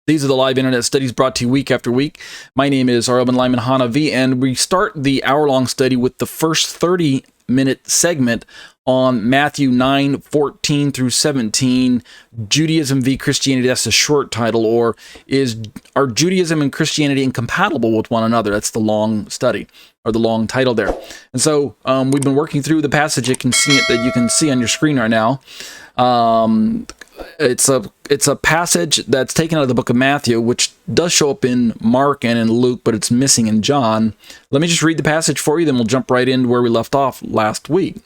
These are the live internet studies brought to you week after week. My name is Arabin Lyman Hanavi, and we start the hour-long study with the first 30-minute segment on Matthew 9:14 through 17, Judaism v. Christianity. That's the short title, or are Judaism and Christianity incompatible with one another? That's the long study, or the long title there. And so we've been working through the passage. You can see it, that you can see on your screen right now. It's a passage that's taken out of the book of Matthew, which does show up in Mark and in Luke, but it's missing in John. Let me just read the passage for you, then we'll jump right into where we left off last week.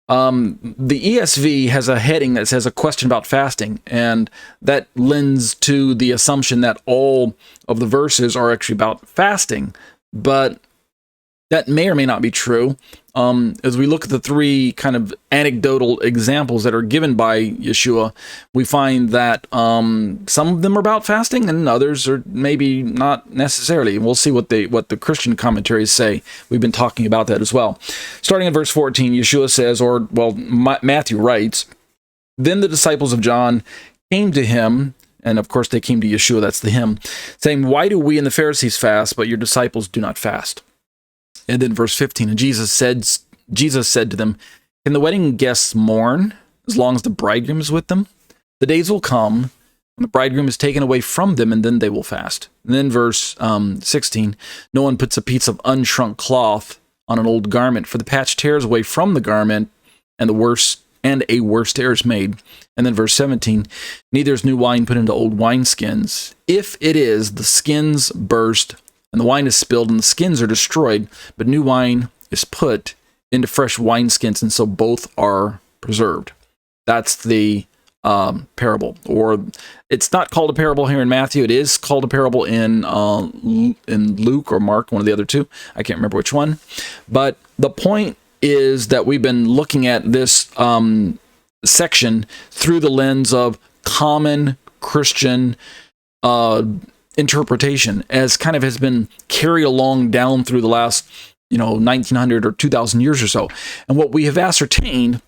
The ESV has a heading that says a question about fasting, and that lends to the assumption that all of the verses are actually about fasting, but that may or may not be true. As we look at the three kind of anecdotal examples that are given by Yeshua, we find that some of them are about fasting and others are maybe not necessarily. We'll see what the Christian commentaries say. We've been talking about that as well. Starting in verse 14, Yeshua says, Matthew writes, "Then the disciples of John came to him," and of course they came to Yeshua, that's the him, saying, "Why do we and the Pharisees fast, but your disciples do not fast?" And then verse 15, and Jesus said to them, "Can the wedding guests mourn as long as the bridegroom is with them? The days will come when the bridegroom is taken away from them, and then they will fast." And then verse 16, "No one puts a piece of unshrunk cloth on an old garment, for the patch tears away from the garment, and a worse tear is made." And then verse 17, "Neither is new wine put into old wineskins. If it is, the skins burst, and the wine is spilled, and the skins are destroyed, but new wine is put into fresh wineskins, and so both are preserved." That's the parable. Or it's not called a parable here in Matthew. It is called a parable in Luke or Mark, one of the other two. I can't remember which one. But the point is that we've been looking at this section through the lens of common Christian interpretation, as kind of has been carried along down through the last 1900 or 2000 years or so. And what we have ascertained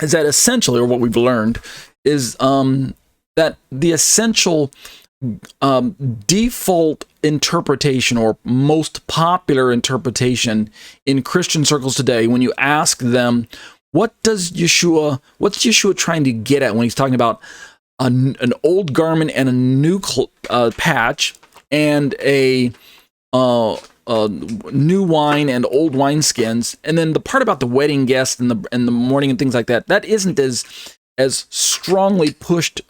is that essentially, or what we've learned, is that the essential default interpretation, or most popular interpretation in Christian circles today, when you ask them, what's Yeshua trying to get at when he's talking about an old garment and a new patch, and a new wine and old wineskins, and then the part about the wedding guests and the mourning and things like that, that isn't as strongly pushed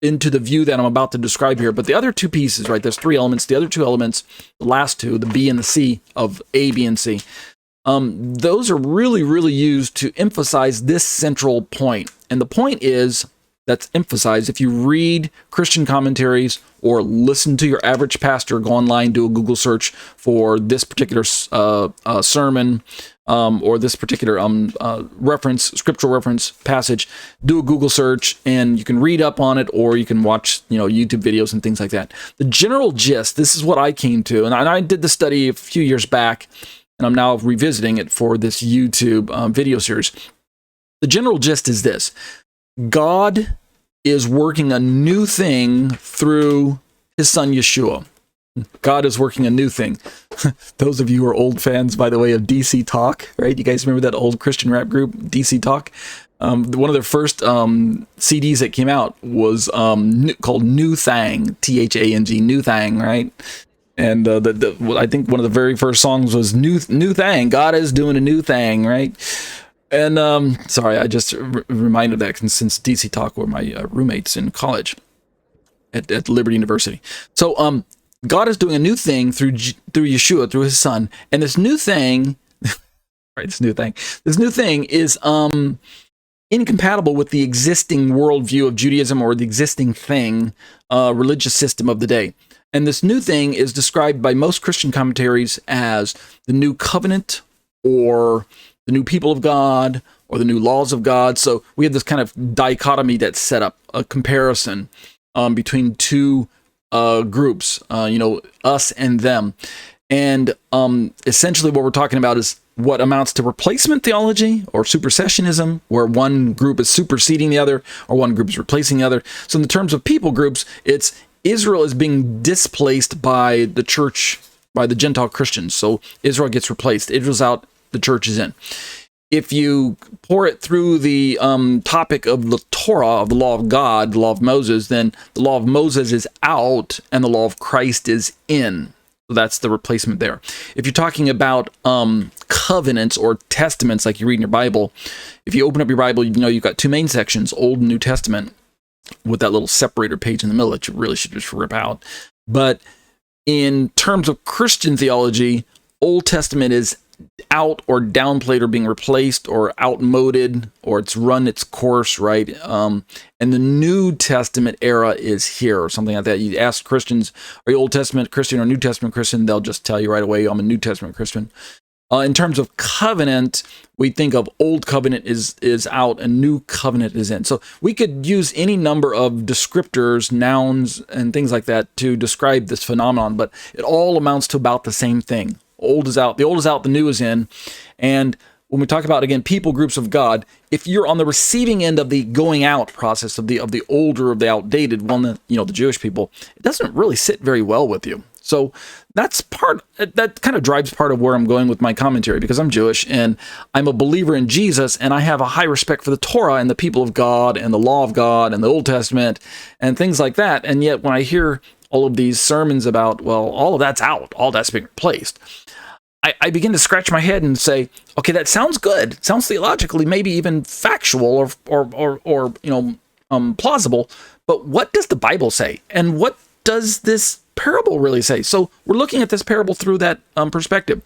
into the view that I'm about to describe here. But the other two pieces, right? There's three elements. The other two elements, the last two, the B and the C of A, B, and C, those are really, really used to emphasize this central point. And the point is, that's emphasized, if you read Christian commentaries or listen to your average pastor, go online, do a Google search for this particular sermon or this particular scriptural reference passage, do a Google search, and you can read up on it, or you can watch YouTube videos and things like that. The general gist, this is what I came to, and I did the study a few years back, and I'm now revisiting it for this YouTube video series. The general gist is this: God is working a new thing through his son Yeshua. God is working a new thing. Those of you who are old fans, by the way, of DC Talk, right? You guys remember that old Christian rap group, DC Talk? One of their first CDs that came out was called New Thang, Thang, New Thang, right? And I think one of the very first songs was New Thang. God is doing a new thing, right? And sorry, I just reminded that since DC Talk were my roommates in college at Liberty University. So God is doing a new thing through Yeshua, through his son, and this new thing, right? This new thing is incompatible with the existing worldview of Judaism, or the existing religious system of the day. And this new thing is described by most Christian commentaries as the new covenant, or the new people of God, or the new laws of God. So we have this kind of dichotomy that's set up, a comparison between two groups, us and them. And essentially what we're talking about is what amounts to replacement theology, or supersessionism, where one group is superseding the other, or one group is replacing the other. So in the terms of people groups, it's Israel is being displaced by the church, by the Gentile Christians. So Israel gets replaced. Israel's out, the church is in. If you pour it through the topic of the Torah, of the law of God, the law of Moses, then the law of Moses is out and the law of Christ is in. So that's the replacement there. If you're talking about covenants or testaments, like you read in your Bible, if you open up your Bible, you know you've got two main sections, Old and New Testament, with that little separator page in the middle that you really should just rip out. But in terms of Christian theology, Old Testament is out or downplayed or being replaced or outmoded, or it's run its course, right? And the New Testament era is here, or something like that. You ask Christians, are you Old Testament Christian or New Testament Christian? They'll just tell you right away, I'm a New Testament Christian. In terms of covenant, we think of Old Covenant is out and New Covenant is in. So we could use any number of descriptors, nouns, and things like that to describe this phenomenon, but it all amounts to about the same thing. Old is out, the new is in. And when we talk about, again, people groups of God, if you're on the receiving end of the going out process of the older, of the outdated, the Jewish people, it doesn't really sit very well with you. So that kind of drives part of where I'm going with my commentary, because I'm Jewish and I'm a believer in Jesus, and I have a high respect for the Torah and the people of God and the law of God and the Old Testament and things like that. And yet when I hear all of these sermons about, well, all of that's out, all that's being replaced, I begin to scratch my head and say, okay, that sounds good. Sounds theologically, maybe even factual or plausible. But what does the Bible say? And what does this parable really say? So we're looking at this parable through that perspective.